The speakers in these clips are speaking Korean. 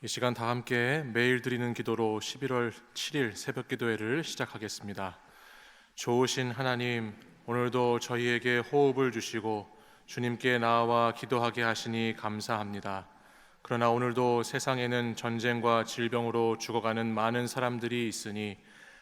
이 시간 다 함께 매일 드리는 기도로 11월 7일 새벽 기도회를 시작하겠습니다. 좋으신 하나님, 오늘도 저희에게 호흡을 주시고 주님께 나아와 기도하게 하시니 감사합니다. 그러나 오늘도 세상에는 전쟁과 질병으로 죽어가는 많은 사람들이 있으니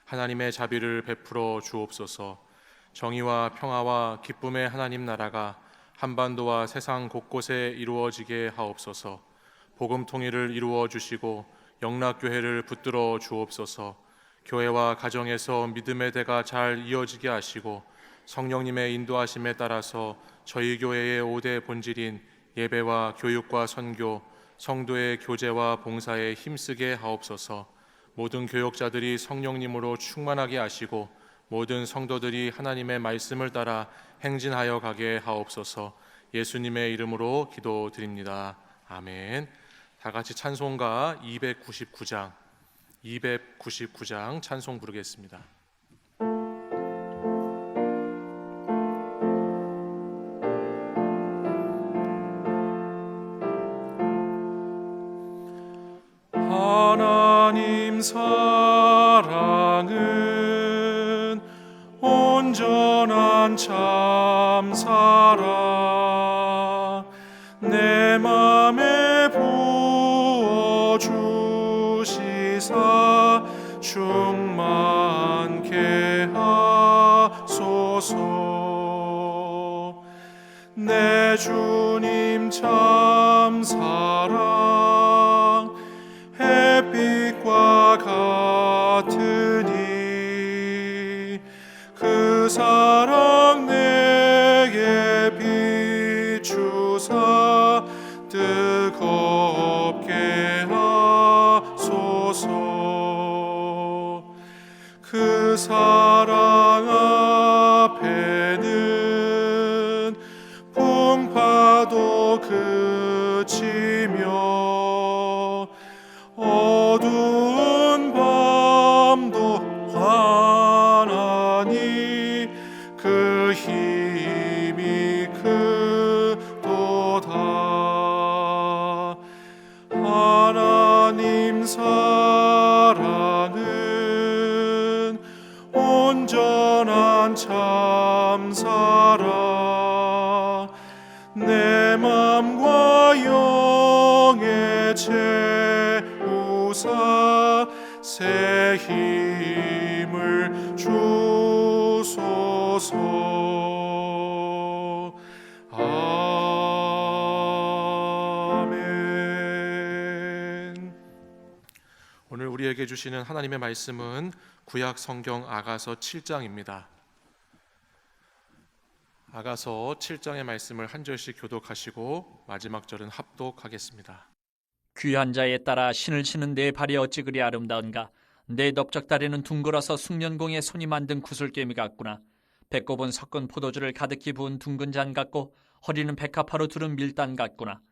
하나님의 자비를 베풀어 주옵소서. 정의와 평화와 기쁨의 하나님 나라가 한반도와 세상 곳곳에 이루어지게 하옵소서. 복음 통일을 이루어 주시고 영락교회를 붙들어 주옵소서. 교회와 가정에서 믿음의 대가 잘 이어지게 하시고 성령님의 인도하심에 따라서 저희 교회의 5대 본질인 예배와 교육과 선교, 성도의 교제와 봉사에 힘쓰게 하옵소서. 모든 교역자들이 성령님으로 충만하게 하시고 모든 성도들이 하나님의 말씀을 따라 행진하여 가게 하옵소서. 예수님의 이름으로 기도드립니다. 아멘. 다 같이 찬송가 299장 찬송 부르겠습니다. 하나님 사랑은 온전한 참사랑 내 맘에 부어주시사 충만케 하소서. 내 주님 참사랑 햇빛과 같으니 그 사랑 내게 비추사 뜨겁게 하소서. 그 사랑 앞에는 풍파도 그치며 어두운 밤도 환하니 그 힘이 크도다. 하나님 사랑은 온전한 참사랑 내 맘과 영의 채우사 새 힘을 주소서. 아멘. 오늘 우리에게 주시는 하나님의 말씀은 구약 성경 아가서 7장입니다. 아가서 7장의 말씀을 한 절씩 교독하시고 마지막 절은 합독하겠습니다. 귀한 자에 따라 신을 치는 내 발이 어찌 그리 아름다운가. 내 넓적다리는 둥글어서 숙련공의 손이 만든 구슬개미 같구나. 배꼽은 섞은 포도주를 가득히 부은 둥근 잔 같고 허리는 백합화로 두른 밀단 같구나.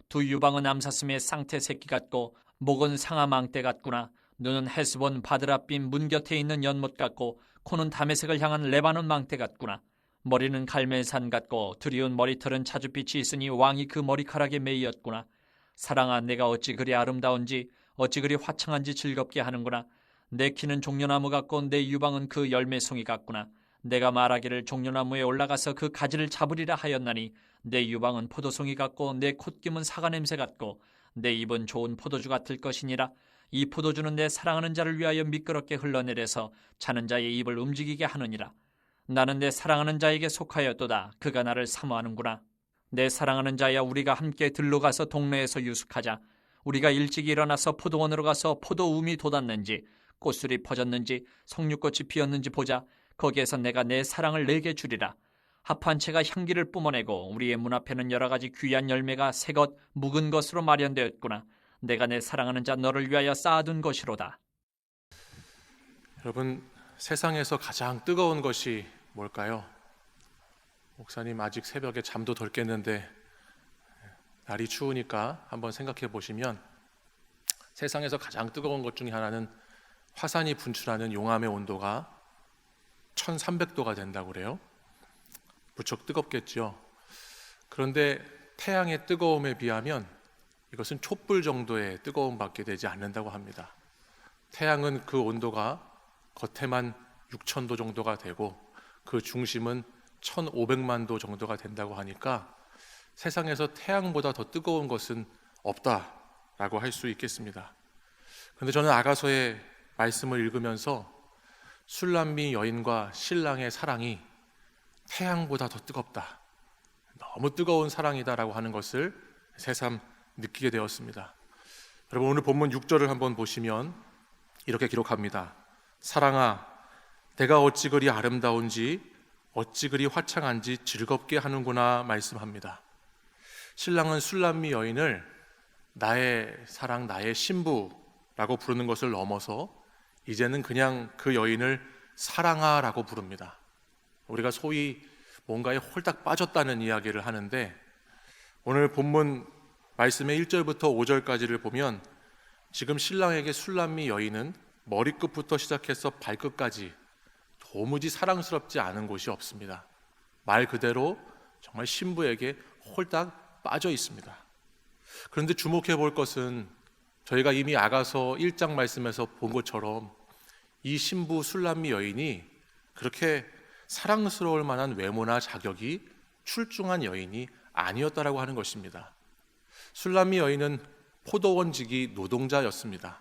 두 유방은 암사슴의 쌍태 새끼 같고 목은 상아망대 같구나. 눈은 헤스본 바드라빛 문 곁에 있는 연못 같고 코는 다메섹을 향한 레바논 망대 같구나. 머리는 갈멜산 같고 두리운 머리털은 자줏빛이 있으니 왕이 그 머리카락에 매이었구나. 사랑아, 내가 어찌 그리 아름다운지 어찌 그리 화창한지 즐겁게 하는구나. 내 키는 종려나무 같고 내 유방은 그 열매송이 같구나. 내가 말하기를 종려나무에 올라가서 그 가지를 잡으리라 하였나니 내 유방은 포도송이 같고 내 콧김은 사과 냄새 같고 내 입은 좋은 포도주 같을 것이니라. 이 포도주는 내 사랑하는 자를 위하여 미끄럽게 흘러내려서 자는 자의 입을 움직이게 하느니라. 나는 내 사랑하는 자에게 속하였도다. 그가 나를 사모하는구나. 내 사랑하는 자야, 우리가 함께 들로 가서 동네에서 유숙하자. 우리가 일찍 일어나서 포도원으로 가서 포도움이 돋았는지 꽃술이 퍼졌는지 석류꽃이 피었는지 보자. 거기에서 내가 내 사랑을 내게 주리라. 합한 채가 향기를 뿜어내고 우리의 문 앞에는 여러 가지 귀한 열매가 새것 묵은 것으로 마련되었구나. 내가 내 사랑하는 자 너를 위하여 쌓아둔 것이로다. 여러분, 세상에서 가장 뜨거운 것이 뭘까요? 목사님 아직 새벽에 잠도 덜 깼는데 날이 추우니까 한번 생각해 보시면 세상에서 가장 뜨거운 것 중에 하나는 화산이 분출하는 용암의 온도가 1300도가 된다고 그래요. 무척 뜨겁겠죠. 그런데 태양의 뜨거움에 비하면 이것은 촛불 정도의 뜨거움밖에 되지 않는다고 합니다. 태양은 그 온도가 겉에만 6,000도 정도가 되고 그 중심은 1,500만 도 정도가 된다고 하니까 세상에서 태양보다 더 뜨거운 것은 없다라고 할 수 있겠습니다. 그런데 저는 아가서의 말씀을 읽으면서 술람미 여인과 신랑의 사랑이 태양보다 더 뜨겁다, 너무 뜨거운 사랑이다라고 하는 것을 새삼 느끼게 되었습니다. 여러분, 오늘 본문 6절을 한번 보시면 이렇게 기록합니다. 사랑아, 내가 어찌 그리 아름다운지 어찌 그리 화창한지 즐겁게 하는구나 말씀합니다. 신랑은 술람미 여인을 나의 사랑, 나의 신부라고 부르는 것을 넘어서 이제는 그냥 그 여인을 사랑아라고 부릅니다. 우리가 소위 뭔가에 홀딱 빠졌다는 이야기를 하는데, 오늘 본문 말씀의 1절부터 5절까지를 보면 지금 신랑에게 술람미 여인은 머리끝부터 시작해서 발끝까지 도무지 사랑스럽지 않은 곳이 없습니다. 말 그대로 정말 신부에게 홀딱 빠져 있습니다. 그런데 주목해 볼 것은 저희가 이미 아가서 1장 말씀에서 본 것처럼 이 신부 술람미 여인이 그렇게 사랑스러울 만한 외모나 자격이 출중한 여인이 아니었다라고 하는 것입니다. 술람미 여인은 포도원지기 노동자였습니다.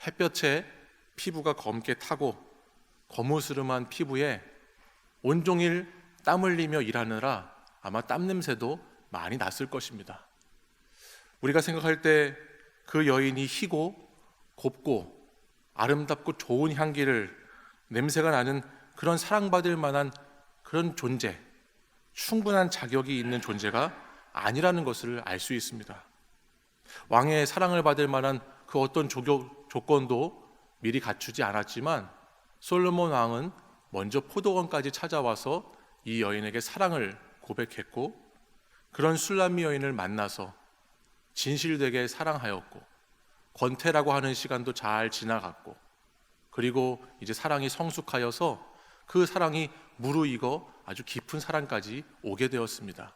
햇볕에 피부가 검게 타고 거무스름한 피부에 온종일 땀 흘리며 일하느라 아마 땀 냄새도 많이 났을 것입니다. 우리가 생각할 때 그 여인이 희고 곱고 아름답고 좋은 향기를, 냄새가 나는 그런 사랑받을 만한 그런 존재, 충분한 자격이 있는 존재가 아니라는 것을 알 수 있습니다. 왕의 사랑을 받을 만한 그 어떤 조건도 미리 갖추지 않았지만 솔로몬 왕은 먼저 포도원까지 찾아와서 이 여인에게 사랑을 고백했고, 그런 술람미 여인을 만나서 진실되게 사랑하였고, 권태라고 하는 시간도 잘 지나갔고, 그리고 이제 사랑이 성숙하여서 그 사랑이 무르익어 아주 깊은 사랑까지 오게 되었습니다.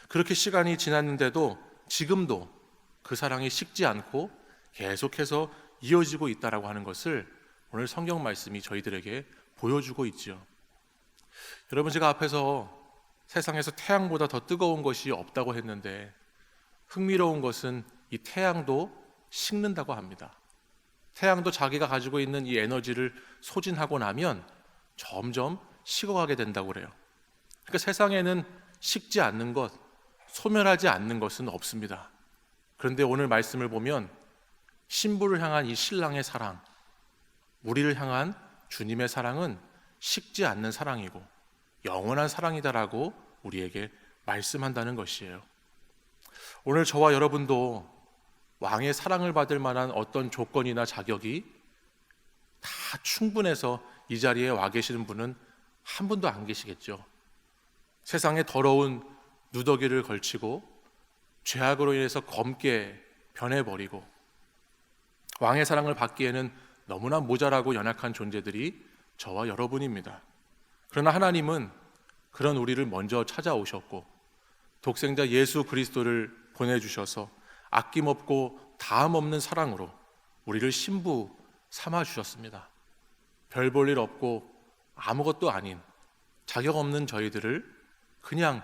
그렇게 시간이 지났는데도 지금도 그 사랑이 식지 않고 계속해서 이어지고 있다라고 하는 것을 오늘 성경 말씀이 저희들에게 보여주고 있지요. 여러분, 제가 앞에서 세상에서 태양보다 더 뜨거운 것이 없다고 했는데, 흥미로운 것은 이 태양도 식는다고 합니다. 태양도 자기가 가지고 있는 이 에너지를 소진하고 나면 점점 식어가게 된다고 그래요. 그러니까 세상에는 식지 않는 것, 소멸하지 않는 것은 없습니다. 그런데 오늘 말씀을 보면 신부를 향한 이 신랑의 사랑, 우리를 향한 주님의 사랑은 식지 않는 사랑이고 영원한 사랑이다라고 우리에게 말씀한다는 것이에요. 오늘 저와 여러분도 왕의 사랑을 받을 만한 어떤 조건이나 자격이 다 충분해서 이 자리에 와 계시는 분은 한 분도 안 계시겠죠. 세상에 더러운 누더기를 걸치고 죄악으로 인해서 검게 변해버리고 왕의 사랑을 받기에는 너무나 모자라고 연약한 존재들이 저와 여러분입니다. 그러나 하나님은 그런 우리를 먼저 찾아오셨고 독생자 예수 그리스도를 보내주셔서 아낌없고 다함없는 사랑으로 우리를 신부 삼아주셨습니다. 별 볼 일 없고 아무것도 아닌 자격 없는 저희들을 그냥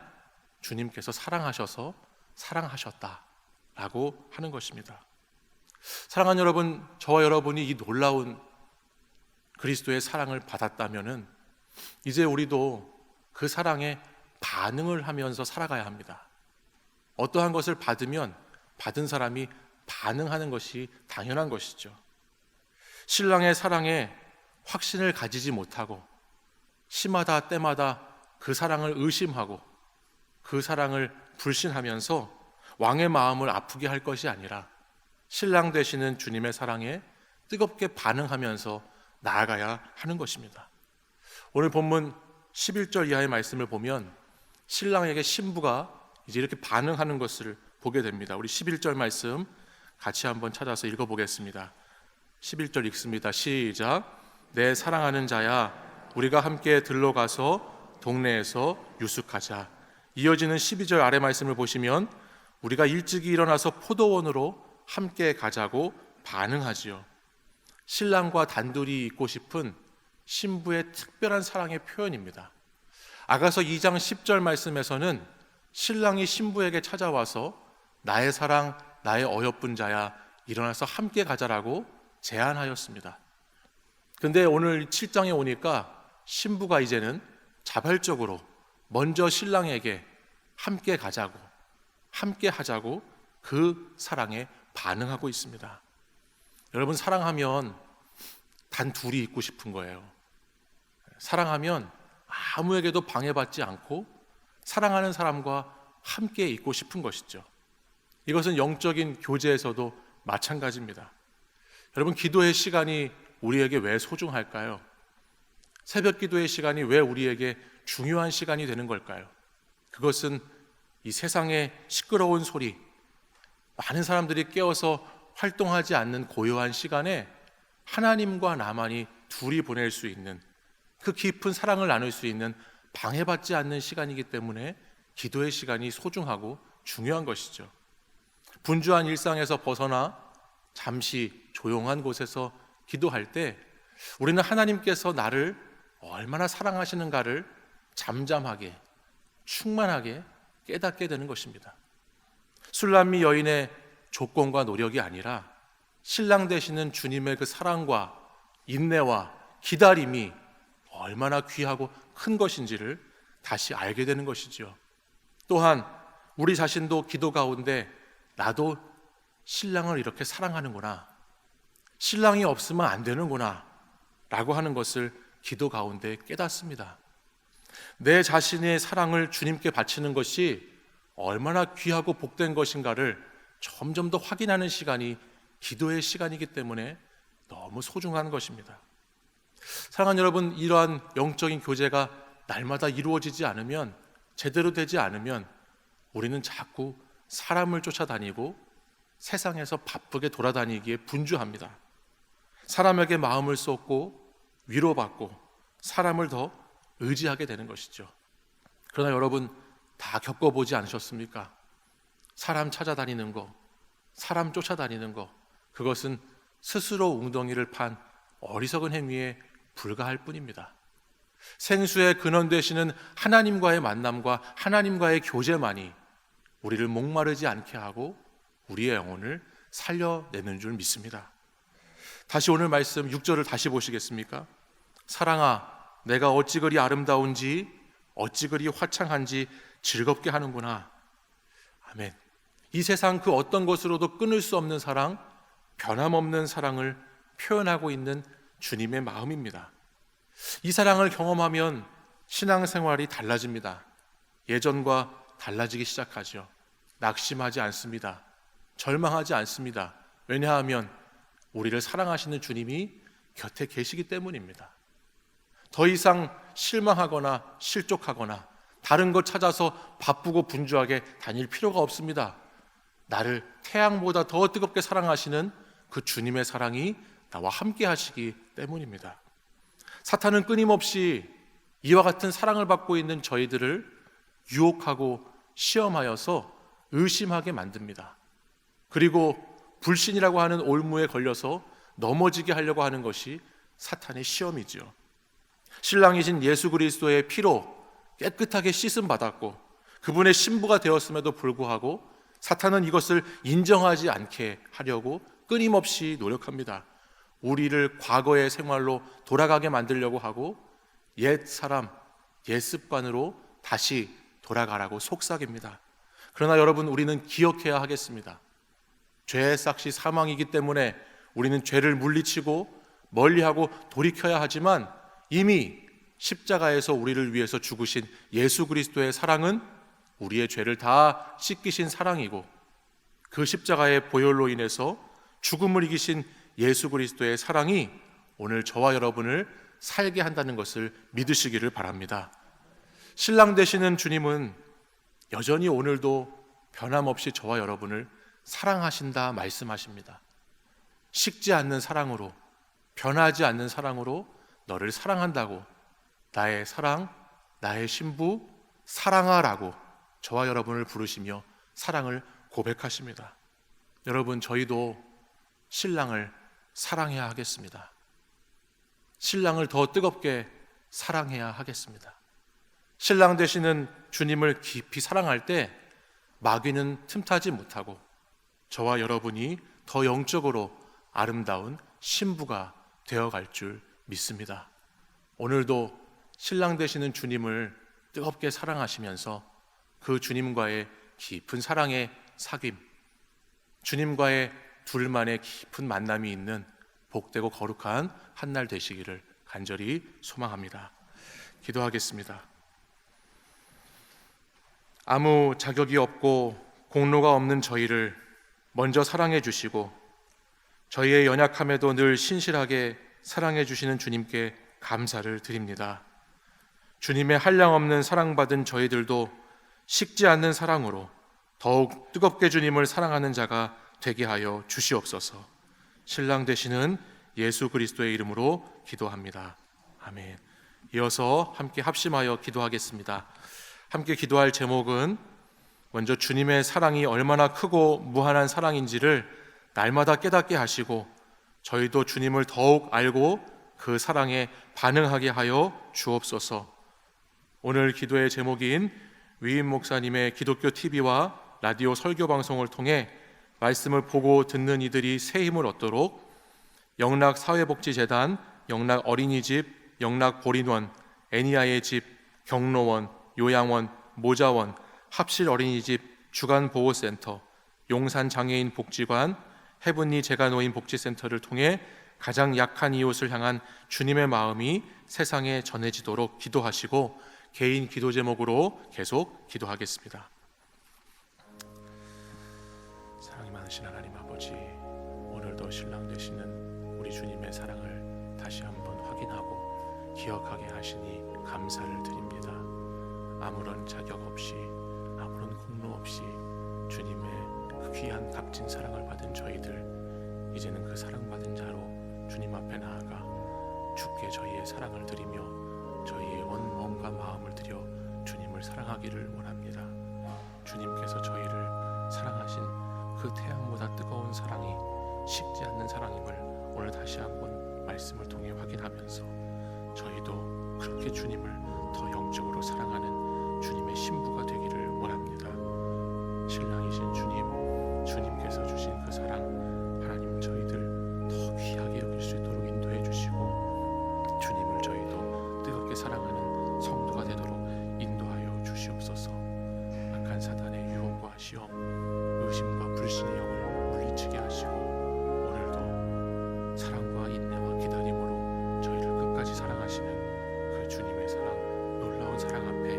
주님께서 사랑하셔서 사랑하셨다라고 하는 것입니다. 사랑하는 여러분, 저와 여러분이 이 놀라운 그리스도의 사랑을 받았다면은 이제 우리도 그 사랑에 반응을 하면서 살아가야 합니다. 어떠한 것을 받으면 받은 사람이 반응하는 것이 당연한 것이죠. 신랑의 사랑에 확신을 가지지 못하고 시마다 때마다 그 사랑을 의심하고 그 사랑을 불신하면서 왕의 마음을 아프게 할 것이 아니라 신랑 되시는 주님의 사랑에 뜨겁게 반응하면서 나아가야 하는 것입니다. 오늘 본문 11절 이하의 말씀을 보면 신랑에게 신부가 이제 이렇게 반응하는 것을 보게 됩니다. 우리 11절 말씀 같이 한번 찾아서 읽어보겠습니다. 11절 읽습니다. 시작. 내 사랑하는 자야, 우리가 함께 들러가서 동네에서 유숙하자. 이어지는 12절 아래 말씀을 보시면 우리가 일찍이 일어나서 포도원으로 함께 가자고 반응하지요. 신랑과 단둘이 있고 싶은 신부의 특별한 사랑의 표현입니다. 아가서 2장 10절 말씀에서는 신랑이 신부에게 찾아와서 나의 사랑, 나의 어여쁜 자야, 일어나서 함께 가자라고 제안하였습니다. 근데 오늘 7장에 오니까 신부가 이제는 자발적으로 먼저 신랑에게 함께 가자고, 함께 하자고 그 사랑에 반응하고 있습니다. 여러분, 사랑하면 단 둘이 있고 싶은 거예요. 사랑하면 아무에게도 방해받지 않고 사랑하는 사람과 함께 있고 싶은 것이죠. 이것은 영적인 교제에서도 마찬가지입니다. 여러분, 기도의 시간이 우리에게 왜 소중할까요? 새벽 기도의 시간이 왜 우리에게 중요한 시간이 되는 걸까요? 그것은 이 세상의 시끄러운 소리, 많은 사람들이 깨어서 활동하지 않는 고요한 시간에 하나님과 나만이 둘이 보낼 수 있는, 그 깊은 사랑을 나눌 수 있는 방해받지 않는 시간이기 때문에 기도의 시간이 소중하고 중요한 것이죠. 분주한 일상에서 벗어나 잠시 조용한 곳에서 기도할 때 우리는 하나님께서 나를 얼마나 사랑하시는가를 잠잠하게, 충만하게 깨닫게 되는 것입니다. 술람미 여인의 조건과 노력이 아니라 신랑 되시는 주님의 그 사랑과 인내와 기다림이 얼마나 귀하고 큰 것인지를 다시 알게 되는 것이죠. 또한 우리 자신도 기도 가운데 나도 신랑을 이렇게 사랑하는구나, 신랑이 없으면 안 되는구나 라고 하는 것을 기도 가운데 깨닫습니다. 내 자신의 사랑을 주님께 바치는 것이 얼마나 귀하고 복된 것인가를 점점 더 확인하는 시간이 기도의 시간이기 때문에 너무 소중한 것입니다. 사랑하는 여러분, 이러한 영적인 교제가 날마다 이루어지지 않으면, 제대로 되지 않으면 우리는 자꾸 사람을 쫓아다니고 세상에서 바쁘게 돌아다니기에 분주합니다. 사람에게 마음을 쏟고 위로받고 사람을 더 의지하게 되는 것이죠. 그러나 여러분, 다 겪어보지 않으셨습니까? 사람 찾아다니는 거, 사람 쫓아다니는 거, 그것은 스스로 웅덩이를 판 어리석은 행위에 불과할 뿐입니다. 생수의 근원 되시는 하나님과의 만남과 하나님과의 교제만이 우리를 목마르지 않게 하고 우리의 영혼을 살려내는 줄 믿습니다. 다시 오늘 말씀 6절을 다시 보시겠습니까? 사랑아, 내가 어찌 그리 아름다운지 어찌 그리 화창한지 즐겁게 하는구나. 아멘. 이 세상 그 어떤 것으로도 끊을 수 없는 사랑, 변함없는 사랑을 표현하고 있는 주님의 마음입니다. 이 사랑을 경험하면 신앙생활이 달라집니다. 예전과 달라지기 시작하죠. 낙심하지 않습니다. 절망하지 않습니다. 왜냐하면 우리를 사랑하시는 주님이 곁에 계시기 때문입니다. 더 이상 실망하거나 실족하거나 다른 것 찾아서 바쁘고 분주하게 다닐 필요가 없습니다. 나를 태양보다 더 뜨겁게 사랑하시는 그 주님의 사랑이 나와 함께 하시기 때문입니다. 사탄은 끊임없이 이와 같은 사랑을 받고 있는 저희들을 유혹하고 시험하여서 의심하게 만듭니다. 그리고 불신이라고 하는 올무에 걸려서 넘어지게 하려고 하는 것이 사탄의 시험이지요. 신랑이신 예수 그리스도의 피로 깨끗하게 씻음 받았고 그분의 신부가 되었음에도 불구하고 사탄은 이것을 인정하지 않게 하려고 끊임없이 노력합니다. 우리를 과거의 생활로 돌아가게 만들려고 하고 옛 사람, 옛 습관으로 다시 돌아가라고 속삭입니다. 그러나 여러분, 우리는 기억해야 하겠습니다. 죄의 삭시 사망이기 때문에 우리는 죄를 물리치고 멀리하고 돌이켜야 하지만 이미 십자가에서 우리를 위해서 죽으신 예수 그리스도의 사랑은 우리의 죄를 다 씻기신 사랑이고 그 십자가의 보혈로 인해서 죽음을 이기신 예수 그리스도의 사랑이 오늘 저와 여러분을 살게 한다는 것을 믿으시기를 바랍니다. 신랑 되시는 주님은 여전히 오늘도 변함없이 저와 여러분을 사랑하신다 말씀하십니다. 식지 않는 사랑으로, 변하지 않는 사랑으로 너를 사랑한다고, 나의 사랑, 나의 신부 사랑하라고 저와 여러분을 부르시며 사랑을 고백하십니다. 여러분, 저희도 신랑을 사랑해야 하겠습니다. 신랑을 더 뜨겁게 사랑해야 하겠습니다. 신랑 되시는 주님을 깊이 사랑할 때 마귀는 틈타지 못하고 저와 여러분이 더 영적으로 아름다운 신부가 되어갈 줄 믿습니다. 오늘도 신랑 되시는 주님을 뜨겁게 사랑하시면서 그 주님과의 깊은 사랑의 사귐, 주님과의 둘만의 깊은 만남이 있는 복되고 거룩한 한 날 되시기를 간절히 소망합니다. 기도하겠습니다. 아무 자격이 없고 공로가 없는 저희를 먼저 사랑해 주시고 저희의 연약함에도 늘 신실하게 사랑해 주시는 주님께 감사를 드립니다. 주님의 한량없는 사랑받은 저희들도 식지 않는 사랑으로 더욱 뜨겁게 주님을 사랑하는 자가 되게 하여 주시옵소서. 신랑 되시는 예수 그리스도의 이름으로 기도합니다. 아멘. 이어서 함께 합심하여 기도하겠습니다. 함께 기도할 제목은 먼저 주님의 사랑이 얼마나 크고 무한한 사랑인지를 날마다 깨닫게 하시고 저희도 주님을 더욱 알고 그 사랑에 반응하게 하여 주옵소서. 오늘 기도의 제목인 위임 목사님의 기독교 TV와 라디오 설교 방송을 통해 말씀을 보고 듣는 이들이 새 힘을 얻도록 영락사회복지재단, 영락어린이집, 영락보린원, 애니아의 집, 경로원, 요양원, 모자원, 합실어린이집, 주간보호센터, 용산장애인복지관, 해븐리 재가노인 복지센터를 통해 가장 약한 이웃을 향한 주님의 마음이 세상에 전해지도록 기도하시고 개인 기도 제목으로 계속 기도하겠습니다. 사랑이 많으신 하나님 아버지, 오늘도 신랑 되시는 우리 주님의 사랑을 다시 한번 확인하고 기억하게 하시니 감사를 드립니다. 아무런 자격 없이 아무런 공로 없이 주님의 그 귀한 값진 사랑을 받은 저희들, 이제는 그 사랑받은 자로 주님 앞에 나아가 주께 저희의 사랑을 드리며 저희의 온 몸과 마음을 들여 주님을 사랑하기를 원합니다. 주님께서 저희를 사랑하신 그 태양보다 뜨거운 사랑이 식지 않는 사랑임을 오늘 다시 한번 말씀을 통해 확인하면서 저희도 그렇게 주님을 더 영적으로 사랑하는 주님의 신부가 되기를 원합니다. 신랑이신 주님, 주님께서 주신 그 사랑, 하나님 저희들 더 귀하게 여길 수 있도록 인도해 주시고 주님을 저희도 뜨겁게 사랑하는 성도가 되도록 인도하여 주시옵소서. 악한 사단의 유혹과 시험, 의심과 불신의 영을 물리치게 하시고 오늘도 사랑과 인내와 기다림으로 저희를 끝까지 사랑하시는 그 주님의 사랑, 놀라운 사랑 앞에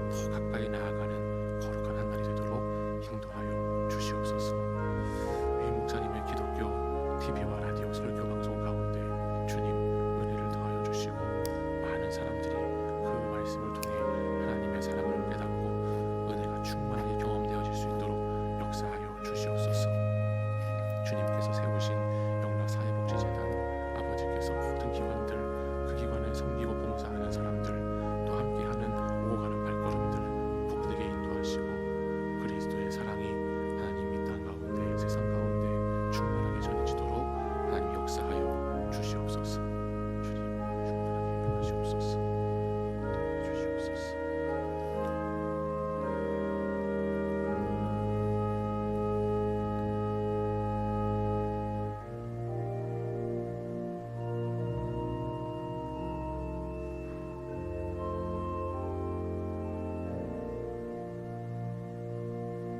더 가까이 나아가는 거룩한 한 날이 되도록 인도하여 주시옵소서. 위 목사님의 기독교 TV와 라디오 설교 방송 가운데 주님 은혜를 더하여 주시고 많은 사람들이 그 말씀을 통해 하나님의 사랑을 깨닫고 은혜가 충만하게 경험되어질 수 있도록 역사하여 주시옵소서. 주님께서 세우신